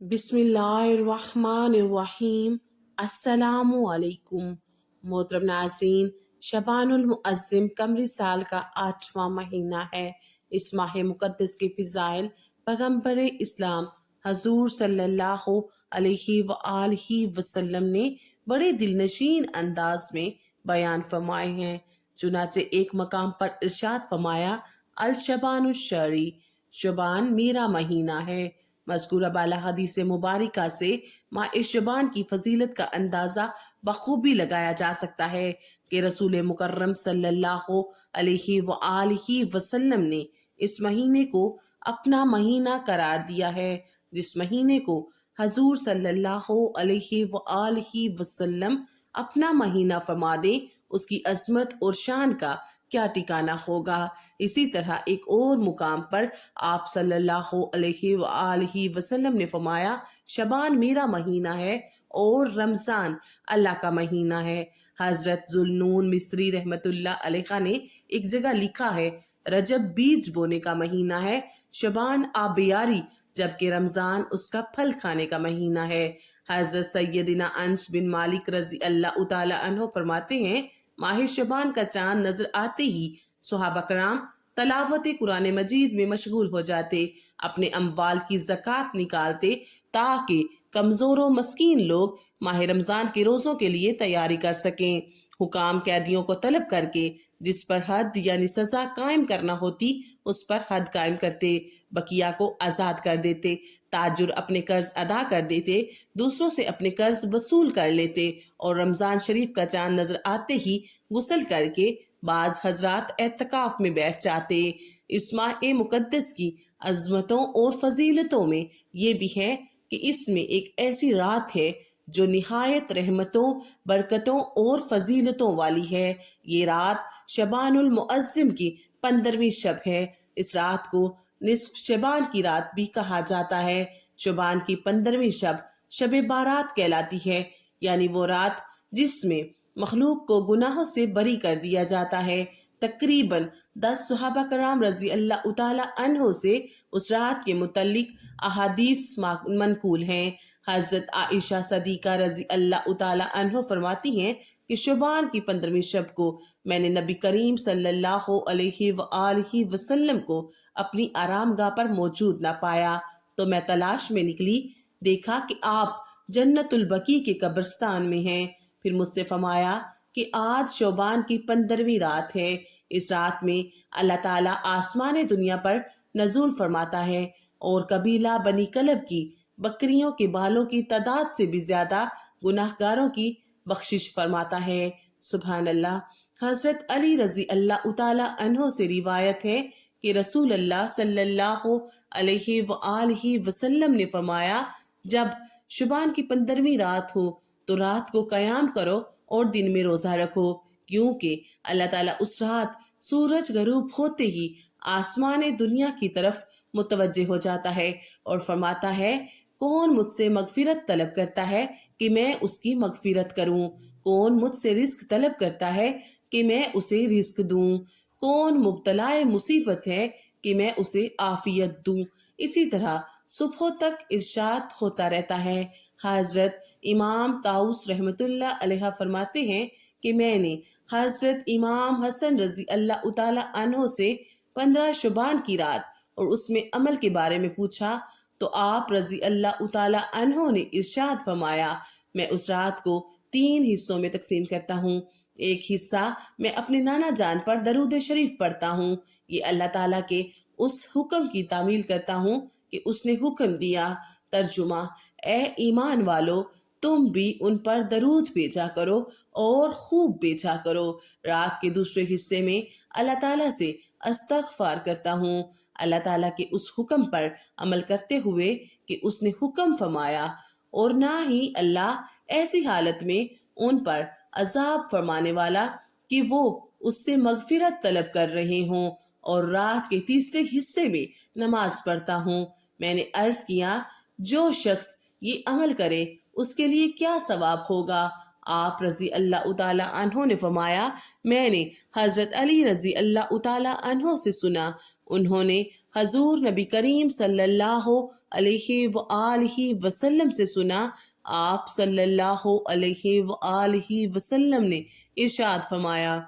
बिस्मिल्लाहिर्रहमानिर्रहीम। अस्सलामुअलैकुम। मोहतरम नाज़रीन, शबानुल मुअज़्ज़िम कमरी साल का 8वां महीना है। इस माह मुक़द्दस के फ़िज़ाइल पैगम्बर इस्लाम हज़ूर सल्लल्लाहु अलैहि वआलिहि वसल्लम ने बड़े दिलनशीन अंदाज में बयान फरमाए हैं। चुनाचे एक मकाम पर इरशाद फरमाया, अल शबानुश शरी, शबान मेरा महीना है। मज़कूरा बाला हदीस मुबारका से माह शबान की फजीलत का अंदाज़ा बखूबी लगाया जा सकता है कि रसूल मुकर्रम सल्लल्लाहु अलैहि वआलिहि वसल्लम ने इस महीने को अपना महीना करार दिया है। जिस महीने को हजूर सल्लल्लाहु अलैहि वआलिहि वसल्लम अपना महीना फरमा दे, उसकी अजमत और शान का क्या ठिकाना होगा। इसी तरह एक और मुकाम पर आप सल्लल्लाहु अलैहि वआलिहि वसल्लम ने फरमाया, शबान मेरा महीना है और रमज़ान अल्लाह का महीना है। हजरत जुल्नून मिस्री रहमतुल्लाह अलैहा ने एक जगह लिखा है, रजब बीज बोने का महीना है, शबान आबियारी, जबकि रमज़ान उसका फल खाने का महीना है। हजरत सैयदिना अनस बिन मालिक रजी अल्लाह ताला अन्हो फरमाते हैं, माह शबान का चांद नजर आते ही सुहाबा कराम तलावत कुरान मजीद में मशगूल हो जाते, अपने अम्वाल की ज़कात निकालते ताकि कमज़ोर व मस्कीन लोग माह रमज़ान के रोज़ों के लिए तैयारी कर सकें। हुकाम कैदियों को तलब करके जिस पर हद यानी सज़ा कायम करना होती उस पर हद कायम करते, बकिया को आज़ाद कर देते, ताजुर अपने कर्ज अदा कर देते, दूसरों से अपने कर्ज वसूल कर लेते और रमज़ान शरीफ का चांद नजर आते ही गुस्ल करके बाज हजरात एतकाफ में बैठ जाते। इस माह मुकद्दस की अजमतों और फजीलतों में ये भी है कि इसमें एक ऐसी रात है जो निहायत रहमतों, बरकतों और फजीलतों वाली है। ये रात शबानुल मुअज़्ज़िम की 15वीं शब है। इस रात को निस्फ शबान की रात भी कहा जाता है। शबान की 15वीं शब शब बारात कहलाती है, यानी वो रात जिसमें मखलूक को गुनाहों से बरी कर दिया जाता है। तकरीबन 10 सहाबा कराम रजी अल्लाह ताला अन्हो से उस रात के मुतल्लिक अहादीस मनकूल हैं। हजरत आयशा सदीका रजी अल्लाह ताला अन्हो फरमाती हैं कि शुबान की 15वीं शब को मैंने नबी करीम सल्लल्लाहु अलैहि वआलिहि वसल्लम को अपनी आरामगाह पर मौजूद न पाया, तो मैं तलाश में निकली, देखा कि आप जन्नतुल बकी के कब्रिस्तान में हैं। फिर मुझसे फरमाया कि आज शोबान की 15वीं रात है। इस रात में अल्लाह ताला आसमान दुनिया पर नजूल फरमाता है और कबीला बनी कलब की बकरियों के बालों की तादाद से भी ज्यादा गुनाहगारों की बख्शिश फरमाता है। सुभान अल्लाह। हजरत अली रजी अल्लाह ताला अन्हो से रिवायत है कि रसूल अल्लाह सल्लल्लाहु अलैहि वआलिहि वसल्लम ने फरमाया, जब शुबान की 15वीं रात हो तो रात को कयाम करो और दिन में रोजा रखो, क्योंकि अल्लाह ताला उस रात सूरज गरूब होते ही आसमान दुनिया की तरफ मुतवज्जे हो जाता है और फरमाता है, कौन मुझसे मगफिरत तलब करता है कि मैं उसकी मगफिरत करूं, कौन मुझसे रिस्क तलब करता है कि मैं उसे रिस्क दूं, कौन मुब्तलाए मुसीबत है कि मैं उसे आफियत दूं। इसी तरह सुबह तक इरशाद होता रहता है। हजरत इमाम ताउस रहमतुल्लाह अलैह फरमाते हैं कि मैंने हजरत इमाम हसन रजी अल्लाह ताला अन्हो से 15 शुबान की रात और उसमें अमल के बारे में पूछा, तो आप रजी अल्लाह ताला अन्हो ने इरशाद फरमाया, मैं उस रात को 3 हिस्सों में तकसीम करता हूँ। एक हिस्सा मैं अपने नाना जान पर दरूद शरीफ पढ़ता हूँ, ये अल्लाह ताला के उस हुक्म की तामील करता हूँ कि उसने हुक्म दिया। तर्जुमा, ए ईमान वालो, तुम भी उन पर दरूद भेजा करो और खूब भेजा करो। रात के दूसरे हिस्से में अल्लाह ताला से अस्तगफार करता हूँ, अल्लाह ताला के उस हुक्म पर अमल करते हुए कि उसने हुक्म फरमाया, और ना ही अल्लाह ऐसी हालत में उन पर अजाब फरमाने वाला कि वो उससे मगफिरत तलब कर रहे हों। और रात के तीसरे हिस्से में नमाज पढ़ता हूँ। मैंने अर्ज किया, जो शख्स ये अमल करे उसके लिए क्या सवाब होगा? آپ رضی اللہ تعالیٰ عنہ نے فرمایا میں نے حضرت علی رضی اللہ تعالیٰ عنہ سے سنا، انہوں نے حضور نبی کریم صلی اللہ علیہ وآلہ وسلم سے سنا، آپ صلی اللہ علیہ وآلہ وسلم نے ارشاد فرمایا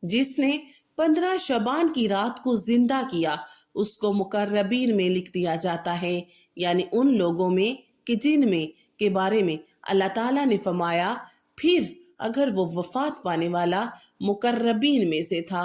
جس نے 15 شعبان کی رات کو زندہ کیا اس کو مقربین میں لکھ دیا جاتا ہے، یعنی ان لوگوں میں کہ جن میں کے بارے میں اللہ تعالیٰ نے فرمایا پھر اگر وہ وفات پانے والا مقربین میں سے تھا۔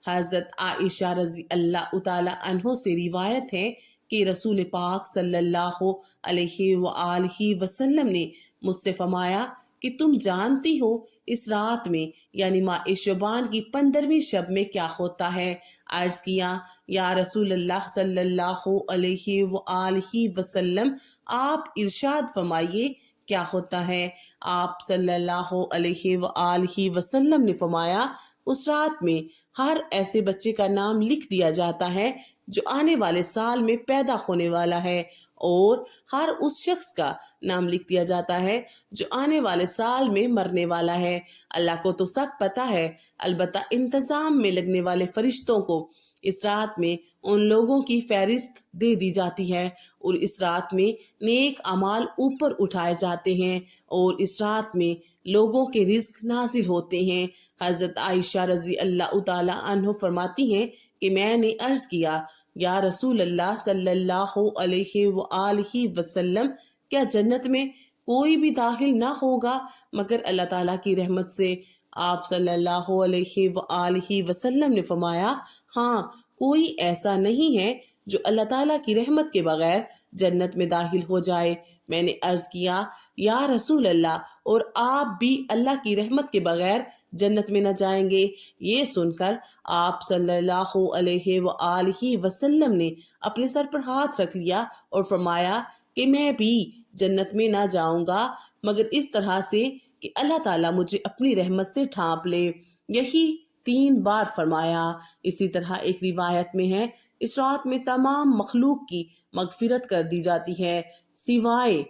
حضرت عائشہ رضی اللہ تعالیٰ عنہ سے روایت ہے کہ رسول پاک صلی اللہ علیہ وآلہ وسلم نے مجھ سے فرمایا کہ تم جانتی ہو اس رات میں یعنی ماہ شعبان کی 15ویں شب میں کیا ہوتا ہے؟ عرض کیا یا رسول اللہ صلی اللہ علیہ وآلہ وسلم آپ ارشاد فرمائیے کیا ہوتا ہے؟ آپ صلی اللہ علیہ وآلہ وسلم نے فرمایا اس رات میں ہر ایسے بچے کا نام لکھ دیا جاتا ہے جو آنے والے سال میں پیدا ہونے والا ہے، اور ہر اس شخص کا نام لکھ دیا جاتا ہے جو آنے والے سال میں مرنے والا ہے۔ اللہ کو تو سب پتہ ہے، البتہ انتظام میں لگنے والے فرشتوں کو اس رات میں ان لوگوں کی فہرست دے دی جاتی ہے، اور اس رات میں نیک اعمال اوپر اٹھائے جاتے ہیں، اور اس رات میں لوگوں کے رزق نازل ہوتے ہیں۔ حضرت عائشہ رضی اللہ تعالی عنہ فرماتی ہیں کہ میں نے عرض کیا یا رسول اللہ صلی اللہ علیہ وآلہ وسلم کیا جنت میں کوئی بھی داخل نہ ہوگا مگر اللہ تعالیٰ کی رحمت سے؟ آپ صلی اللہ علیہ وآلہ وسلم نے فرمایا ہاں کوئی ایسا نہیں ہے جو اللہ تعالیٰ کی رحمت کے بغیر جنت میں داخل ہو جائے۔ میں نے عرض کیا یا رسول اللہ اور آپ بھی اللہ کی رحمت کے بغیر جنت میں نہ جائیں گے؟ یہ سن کر آپ صلی اللہ علیہ وآلہ وسلم نے اپنے سر پر ہاتھ رکھ لیا اور فرمایا کہ میں بھی جنت میں نہ جاؤں گا مگر اس طرح سے کہ اللہ تعالیٰ مجھے اپنی رحمت سے ڈھانپ لے۔ یہی 3 بار فرمایا۔ اسی طرح ایک روایت میں ہے اس رات میں تمام مخلوق کی مغفرت کر دی جاتی ہے سوائے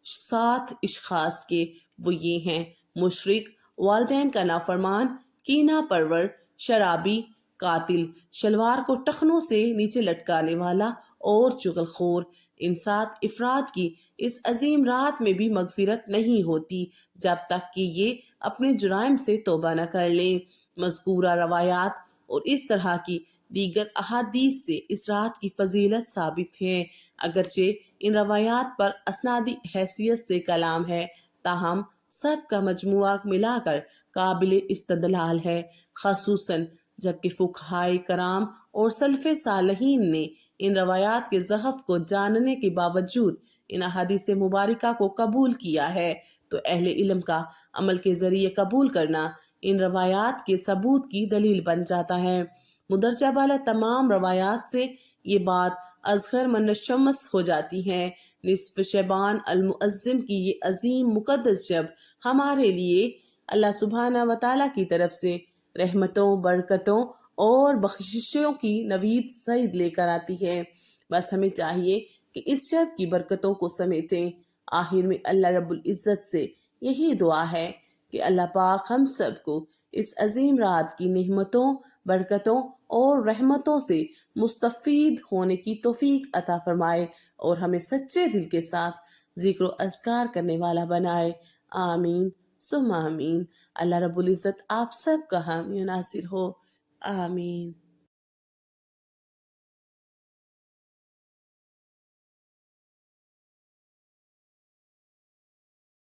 7 اشخاص کے، وہ یہ ہیں مشرک، والدین کا نافرمان، کینہ پرور، شرابی، قاتل، شلوار کو ٹخنوں سے نیچے لٹکانے والا اور چغل خور۔ ان 7 افراد کی اس عظیم رات میں بھی مغفرت نہیں ہوتی جب تک کہ یہ اپنے جرائم سے توبہ نہ کر لیں۔ مذکورہ روایات اور اس طرح کی دیگر احادیث سے اس رات کی فضیلت ثابت ہے، اگرچہ ان روایات پر اسنادی حیثیت سے کلام ہے، تاہم سب کا مجموعہ ملا کر قابل استدلال ہے، خصوصاً جبکہ فقہائے کرام اور سلف صالحین نے ان روایات کے ضعف کو جاننے کے باوجود ان احادیث مبارکہ کو قبول کیا ہے، تو اہل علم کا عمل کے ذریعے قبول کرنا ان روایات کے ثبوت کی دلیل بن جاتا ہے۔ مدرجہ بالا تمام روایات سے یہ بات ازہر من الشمس ہو جاتی ہے۔ نصف شعبان المعظم کی یہ عظیم مقدس شب ہمارے لیے اللہ سبحانہ و تعالیٰ کی طرف سے رحمتوں، برکتوں اور بخششوں کی نوید سعید لے کر آتی ہے۔ بس ہمیں چاہیے کہ اس شب کی برکتوں کو سمیٹیں۔ آخر میں اللہ رب العزت سے یہی دعا ہے کہ اللہ پاک ہم سب کو اس عظیم رات کی نعمتوں، برکتوں اور رحمتوں سے مستفید ہونے کی توفیق عطا فرمائے اور ہمیں سچے دل کے ساتھ ذکر و اذکار کرنے والا بنائے۔ آمین ثم آمین۔ اللہ رب العزت آپ سب کا حامی و ناصر ہو۔ آمین۔